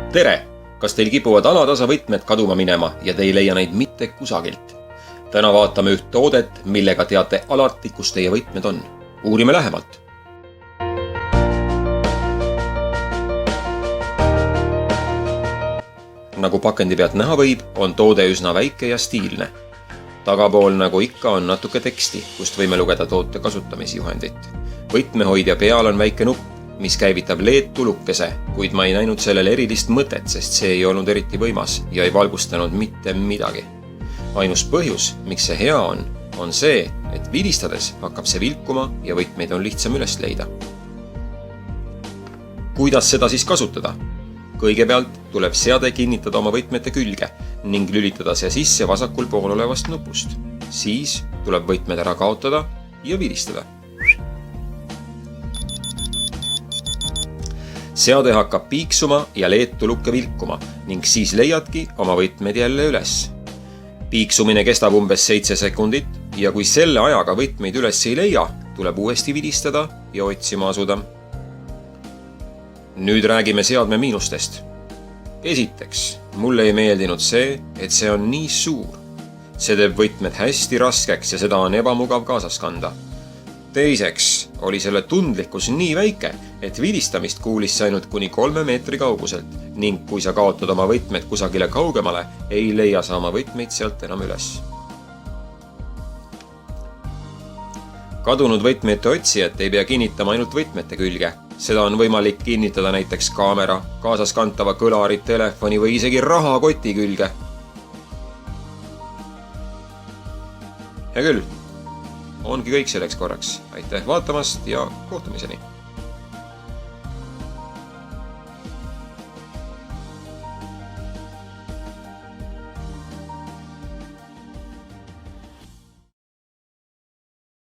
Tere! Kas teil kipuvad alatasa võtmed kaduma minema ja te ei leia neid mitte kusagilt? Täna vaatame üht toodet, millega teate alati, kus teie võtmed on. Uurime lähemalt. Nagu pakendi pealt näha võib, on toode üsna väike ja stiilne. Tagapool nagu ikka on natuke teksti, kust võime lugeda toote kasutamisjuhendit. Võtmehoidja peal on väike nupp, mis käivitab LED-tulukese, kuid ma ei näinud sellele erilist mõtet, sest see ei olnud eriti võimas ja ei valgustanud mitte midagi. Ainus põhjus, miks see hea on see, et vilistades hakkab see vilkuma ja võtmeid on lihtsam üles leida. Kuidas seda siis kasutada? Kõigepealt tuleb seade kinnitada oma võtmete külge ning lülitada see sisse vasakul pool olevast nupust. Siis tuleb võtmed ära kaotada ja vilistada. Seade hakkab piiksuma ja LED-tuluke vilkuma ning siis leiadki oma võtmed jälle üles. Piiksumine kestab umbes 7 sekundit ja kui selle ajaga võtmeid üles ei leia, tuleb uuesti vilistada ja otsima asuda. Nüüd räägime seadme miinustest. Esiteks, mulle ei meeldinud see, et see on nii suur. See teeb võtmed hästi raskeks ja seda on ebamugav kaasas kanda. Teiseks oli selle tundlikkus nii väike, et vilistamist kuulis ainult kuni 3 meetri kauguselt ning kui sa kaotad oma võtmed kusagile kaugemale, ei leia sa oma võtmeid sealt enam üles. Kadunud võtmete otsijat ei pea kinnitama ainult võtmete külge. Seda on võimalik kinnitada näiteks kaamera, kaasas kantava kõlari, telefoni või isegi rahakoti külge. Hea küll, ongi kõik selleks korraks. Aitäh vaatamast ja kohtumiseni!